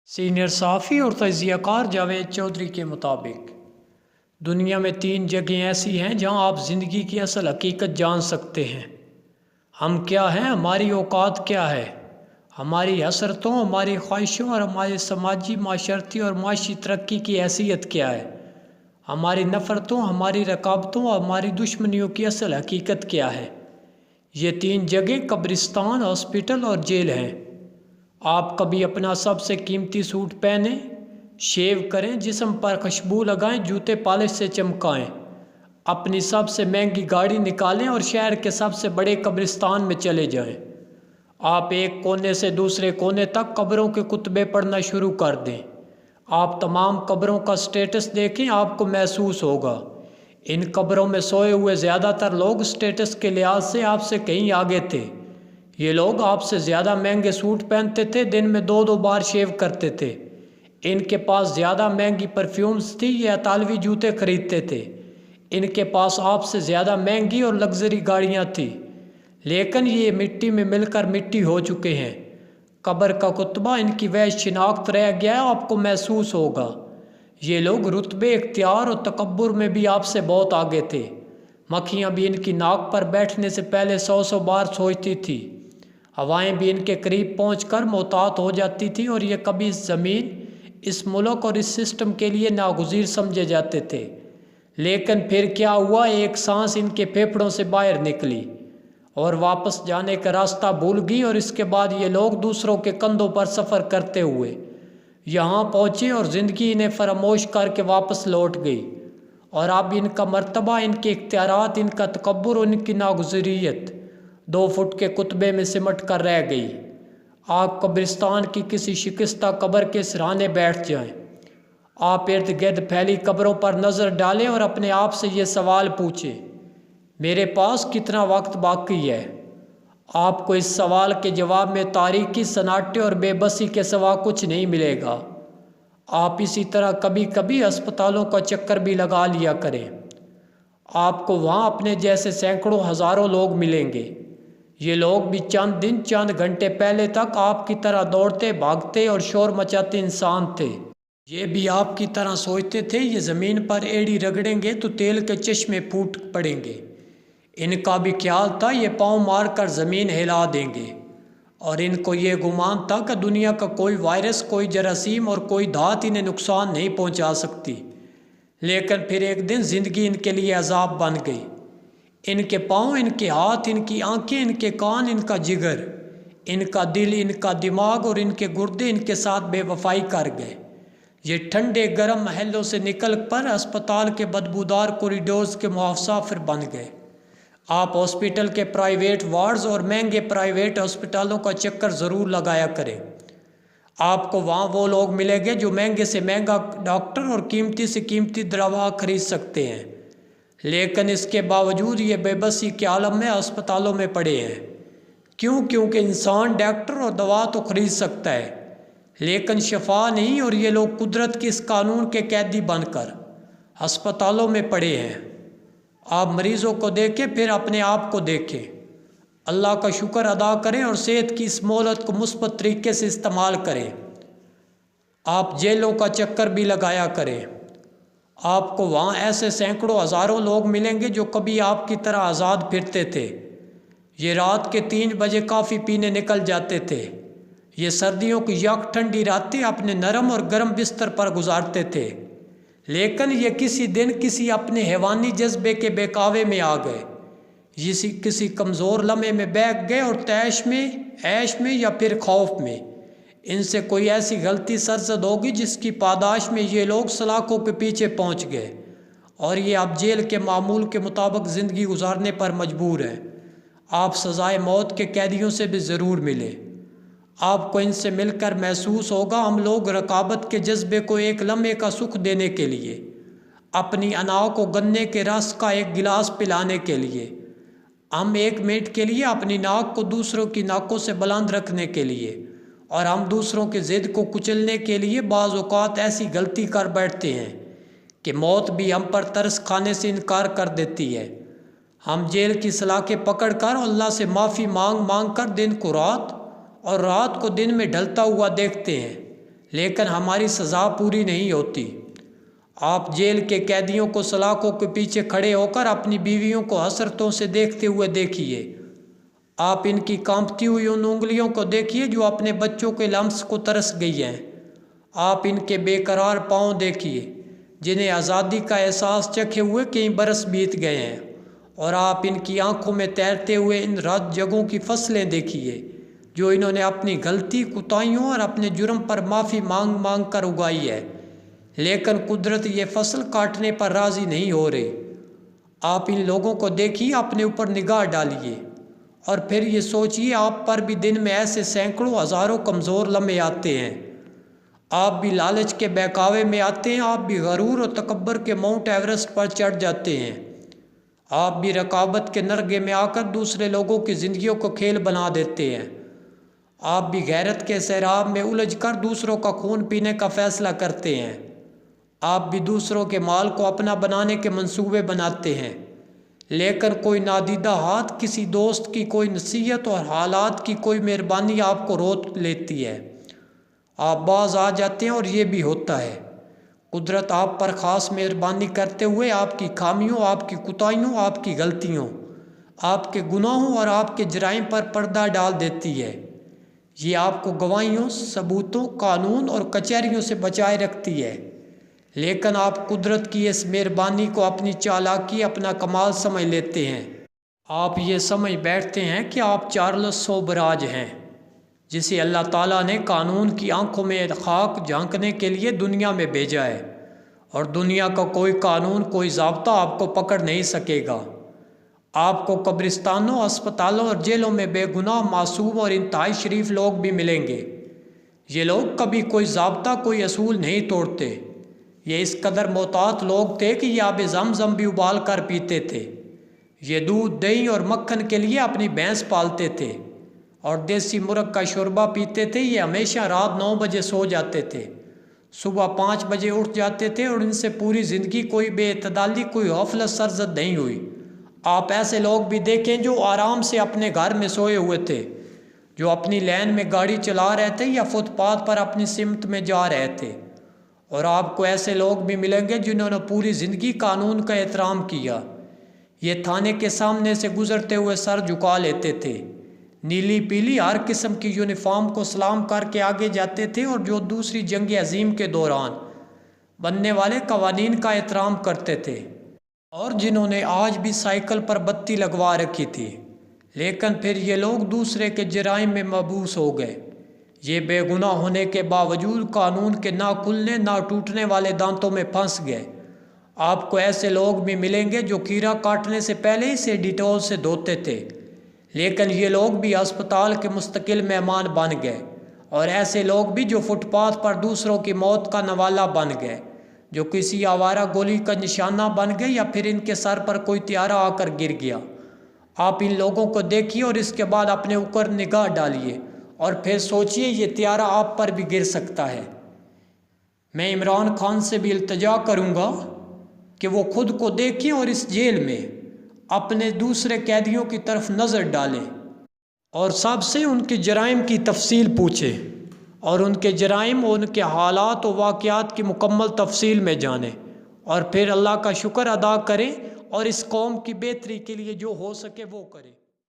Senior صحافی اور تجزیہ کار جاوید چودھری کے مطابق دنیا میں 3 جگہیں ایسی ہیں جہاں آپ زندگی کی اصل حقیقت جان سکتے ہیں۔ ہم کیا ہیں، ہماری اوقات کیا ہے، ہماری حسرتوں، ہماری خواہشوں اور ہماری سماجی، معاشرتی اور معاشی ترقی کی حیثیت کیا ہے، ہماری نفرتوں، ہماری رکاوٹوں اور ہماری دشمنیوں کی اصل حقیقت کیا ہے۔ یہ 3 جگہیں قبرستان، ہاسپٹل اور جیل ہیں۔ آپ کبھی اپنا سب سے قیمتی سوٹ پہنیں، شیو کریں، جسم پر خوشبو لگائیں، جوتے پالش سے چمکائیں، اپنی سب سے مہنگی گاڑی نکالیں اور شہر کے سب سے بڑے قبرستان میں چلے جائیں۔ آپ ایک کونے سے دوسرے کونے تک قبروں کے کتبے پڑھنا شروع کر دیں۔ آپ تمام قبروں کا سٹیٹس دیکھیں، آپ کو محسوس ہوگا ان قبروں میں سوئے ہوئے زیادہ تر لوگ سٹیٹس کے لحاظ سے آپ سے کہیں آگے تھے۔ یہ لوگ آپ سے زیادہ مہنگے سوٹ پہنتے تھے، دن میں 2 بار شیو کرتے تھے، ان کے پاس زیادہ مہنگی پرفیومز تھی، یہ اطالوی جوتے خریدتے تھے، ان کے پاس آپ سے زیادہ مہنگی اور لگژری گاڑیاں تھیں، لیکن یہ مٹی میں مل کر مٹی ہو چکے ہیں۔ قبر کا کتبہ ان کی وحش شناخت رہ گیا ہے، آپ کو محسوس ہوگا یہ لوگ رتبے، اختیار اور تکبر میں بھی آپ سے بہت آگے تھے۔ مکھیاں بھی ان کی ناک پر بیٹھنے سے پہلے 100 بار سوچتی تھی، ہوائیں بھی ان کے قریب پہنچ کر محتاط ہو جاتی تھیں، اور یہ کبھی اس زمین، اس ملک اور اس سسٹم کے لیے ناگزیر سمجھے جاتے تھے۔ لیکن پھر کیا ہوا، ایک سانس ان کے پھیپھڑوں سے باہر نکلی اور واپس جانے کا راستہ بھول گئی، اور اس کے بعد یہ لوگ دوسروں کے کندھوں پر سفر کرتے ہوئے یہاں پہنچے اور زندگی انہیں فراموش کر کے واپس لوٹ گئی، اور اب ان کا مرتبہ، ان کے اختیارات، ان کا تکبر اور ان کی ناگزیریت 2 فٹ کے کتبے میں سمٹ کر رہ گئی۔ آپ قبرستان کی کسی شکستہ قبر کے سرانے بیٹھ جائیں، آپ ارد گرد پھیلی قبروں پر نظر ڈالیں اور اپنے آپ سے یہ سوال پوچھیں، میرے پاس کتنا وقت باقی ہے؟ آپ کو اس سوال کے جواب میں تاریکی، سناٹے اور بے بسی کے سوا کچھ نہیں ملے گا۔ آپ اسی طرح کبھی کبھی ہسپتالوں کا چکر بھی لگا لیا کریں، آپ کو وہاں اپنے جیسے سینکڑوں ہزاروں لوگ ملیں گے۔ یہ لوگ بھی چند دن، چند گھنٹے پہلے تک آپ کی طرح دوڑتے، بھاگتے اور شور مچاتے انسان تھے۔ یہ بھی آپ کی طرح سوچتے تھے یہ زمین پر ایڑی رگڑیں گے تو تیل کے چشمے پھوٹ پڑیں گے۔ ان کا بھی خیال تھا یہ پاؤں مار کر زمین ہلا دیں گے، اور ان کو یہ گمان تھا کہ دنیا کا کوئی وائرس، کوئی جراثیم اور کوئی دھات انہیں نقصان نہیں پہنچا سکتی۔ لیکن پھر ایک دن زندگی ان کے لیے عذاب بن گئی۔ ان کے پاؤں، ان کے ہاتھ، ان کی آنکھیں، ان کے کان، ان کا جگر، ان کا دل، ان کا دماغ اور ان کے گردے ان کے ساتھ بے وفائی کر گئے۔ یہ ٹھنڈے گرم محلوں سے نکل کر اسپتال کے بدبودار کوریڈورز کے مسافر بن گئے۔ آپ ہاسپٹل کے پرائیویٹ وارڈز اور مہنگے پرائیویٹ ہسپتالوں کا چکر ضرور لگایا کریں۔ آپ کو وہاں وہ لوگ ملیں گے جو مہنگے سے مہنگا ڈاکٹر اور قیمتی سے قیمتی دوا خرید سکتے ہیں، لیکن اس کے باوجود یہ بے بسی کے عالم میں اسپتالوں میں پڑے ہیں۔ کیونکہ انسان ڈاکٹر اور دوا تو خرید سکتا ہے، لیکن شفا نہیں، اور یہ لوگ قدرت کے اس قانون کے قیدی بن کر ہسپتالوں میں پڑے ہیں۔ آپ مریضوں کو دیکھیں، پھر اپنے آپ کو دیکھیں، اللہ کا شکر ادا کریں اور صحت کی اس مہلت کو مثبت طریقے سے استعمال کریں۔ آپ جیلوں کا چکر بھی لگایا کریں، آپ کو وہاں ایسے سینکڑوں ہزاروں لوگ ملیں گے جو کبھی آپ کی طرح آزاد پھرتے تھے۔ یہ رات کے 3 بجے کافی پینے نکل جاتے تھے، یہ سردیوں کی یک ٹھنڈی راتیں اپنے نرم اور گرم بستر پر گزارتے تھے، لیکن یہ کسی دن کسی اپنے حیوانی جذبے کے بہکاوے میں آ گئے، کسی کمزور لمحے میں بہک گئے، اور عیش میں یا پھر خوف میں ان سے کوئی ایسی غلطی سرزد ہوگی جس کی پاداش میں یہ لوگ سلاخوں کے پیچھے پہنچ گئے، اور یہ اب جیل کے معمول کے مطابق زندگی گزارنے پر مجبور ہیں۔ آپ سزائے موت کے قیدیوں سے بھی ضرور ملیں، آپ کو ان سے مل کر محسوس ہوگا ہم لوگ رقابت کے جذبے کو ایک لمحے کا سکھ دینے کے لیے، اپنی انا کو گنے کے رس کا ایک گلاس پلانے کے لیے، ہم 1 منٹ کے لیے اپنی ناک کو دوسروں کی ناکوں سے بلند رکھنے کے لیے، اور ہم دوسروں کے ضد کو کچلنے کے لیے بعض اوقات ایسی غلطی کر بیٹھتے ہیں کہ موت بھی ہم پر ترس کھانے سے انکار کر دیتی ہے۔ ہم جیل کی سلاخیں پکڑ کر اللہ سے معافی مانگ کر دن کو رات اور رات کو دن میں ڈھلتا ہوا دیکھتے ہیں، لیکن ہماری سزا پوری نہیں ہوتی۔ آپ جیل کے قیدیوں کو سلاخوں کے پیچھے کھڑے ہو کر اپنی بیویوں کو حسرتوں سے دیکھتے ہوئے دیکھیے۔ آپ ان کی کانپتی ہوئی ان انگلیوں کو دیکھیے جو اپنے بچوں کے لمس کو ترس گئی ہیں۔ آپ ان کے بے قرار پاؤں دیکھیے جنہیں آزادی کا احساس چکھے ہوئے کئی برس بیت گئے ہیں، اور آپ ان کی آنکھوں میں تیرتے ہوئے ان رات جگوں کی فصلیں دیکھیے جو انہوں نے اپنی غلطی، کوتاہیوں اور اپنے جرم پر معافی مانگ مانگ کر اگائی ہے، لیکن قدرت یہ فصل کاٹنے پر راضی نہیں ہو رہی۔ آپ ان لوگوں کو دیکھیے، اپنے اوپر نگاہ ڈالیے اور پھر یہ سوچیے آپ پر بھی دن میں ایسے سینکڑوں ہزاروں کمزور لمحے آتے ہیں۔ آپ بھی لالچ کے بہکاوے میں آتے ہیں، آپ بھی غرور اور تکبر کے ماؤنٹ ایورسٹ پر چڑھ جاتے ہیں، آپ بھی رقابت کے نرگے میں آ کر دوسرے لوگوں کی زندگیوں کو کھیل بنا دیتے ہیں، آپ بھی غیرت کے سیراب میں الجھ کر دوسروں کا خون پینے کا فیصلہ کرتے ہیں، آپ بھی دوسروں کے مال کو اپنا بنانے کے منصوبے بناتے ہیں، لیکن کوئی نادیدہ ہاتھ، کسی دوست کی کوئی نصیحت اور حالات کی کوئی مہربانی آپ کو روک لیتی ہے۔ آپ باز آ جاتے ہیں اور یہ بھی ہوتا ہے۔ قدرت آپ پر خاص مہربانی کرتے ہوئے آپ کی خامیوں، آپ کی کوتاہیوں، آپ کی غلطیوں، آپ کے گناہوں اور آپ کے جرائم پر پردہ ڈال دیتی ہے۔ یہ آپ کو گواہیوں، ثبوتوں، قانون اور کچہریوں سے بچائے رکھتی ہے، لیکن آپ قدرت کی اس مہربانی کو اپنی چالاکی، اپنا کمال سمجھ لیتے ہیں۔ آپ یہ سمجھ بیٹھتے ہیں کہ آپ چارلس سوبراج ہیں، جسے اللہ تعالیٰ نے قانون کی آنکھوں میں خاک جھانکنے کے لیے دنیا میں بھیجا ہے، اور دنیا کا کوئی قانون، کوئی ضابطہ آپ کو پکڑ نہیں سکے گا۔ آپ کو قبرستانوں، اسپتالوں اور جیلوں میں بے گناہ، معصوم اور انتہائی شریف لوگ بھی ملیں گے۔ یہ لوگ کبھی کوئی ضابطہ، کوئی اصول نہیں توڑتے۔ یہ اس قدر محتاط لوگ تھے کہ یہ آب زمزم بھی ابال کر پیتے تھے۔ یہ دودھ، دہی اور مکھن کے لیے اپنی بھینس پالتے تھے اور دیسی مرغ کا شوربہ پیتے تھے۔ یہ ہمیشہ رات 9 بجے سو جاتے تھے، صبح 5 بجے اٹھ جاتے تھے، اور ان سے پوری زندگی کوئی بے اعتدالی، کوئی غفلت سرزد نہیں ہوئی۔ آپ ایسے لوگ بھی دیکھیں جو آرام سے اپنے گھر میں سوئے ہوئے تھے، جو اپنی لین میں گاڑی چلا رہے تھے یا فٹ پاتھ پر اپنی سمت میں جا رہے تھے، اور آپ کو ایسے لوگ بھی ملیں گے جنہوں نے پوری زندگی قانون کا احترام کیا۔ یہ تھانے کے سامنے سے گزرتے ہوئے سر جھکا لیتے تھے، نیلی پیلی ہر قسم کی یونیفارم کو سلام کر کے آگے جاتے تھے، اور جو دوسری جنگ عظیم کے دوران بننے والے قوانین کا احترام کرتے تھے، اور جنہوں نے آج بھی سائیکل پر بتی لگوا رکھی تھی۔ لیکن پھر یہ لوگ دوسرے کے جرائم میں مبعوث ہو گئے۔ یہ بے گناہ ہونے کے باوجود قانون کے نہ کھلنے نہ ٹوٹنے والے دانتوں میں پھنس گئے۔ آپ کو ایسے لوگ بھی ملیں گے جو کیڑا کاٹنے سے پہلے ہی سے ڈیٹول سے دھوتے تھے، لیکن یہ لوگ بھی اسپتال کے مستقل مہمان بن گئے، اور ایسے لوگ بھی جو فٹ پاتھ پر دوسروں کی موت کا نوالہ بن گئے، جو کسی آوارہ گولی کا نشانہ بن گئے، یا پھر ان کے سر پر کوئی طیارہ آ کر گر گیا۔ آپ ان لوگوں کو دیکھیے اور اس کے بعد اپنے اوپر نگاہ ڈالیے، اور پھر سوچئے یہ طیارہ آپ پر بھی گر سکتا ہے۔ میں عمران خان سے بھی التجا کروں گا کہ وہ خود کو دیکھیں اور اس جیل میں اپنے دوسرے قیدیوں کی طرف نظر ڈالیں، اور سب سے ان کے جرائم کی تفصیل پوچھیں، اور ان کے جرائم اور ان کے حالات و واقعات کی مکمل تفصیل میں جانیں، اور پھر اللہ کا شکر ادا کریں، اور اس قوم کی بہتری کے لیے جو ہو سکے وہ کریں۔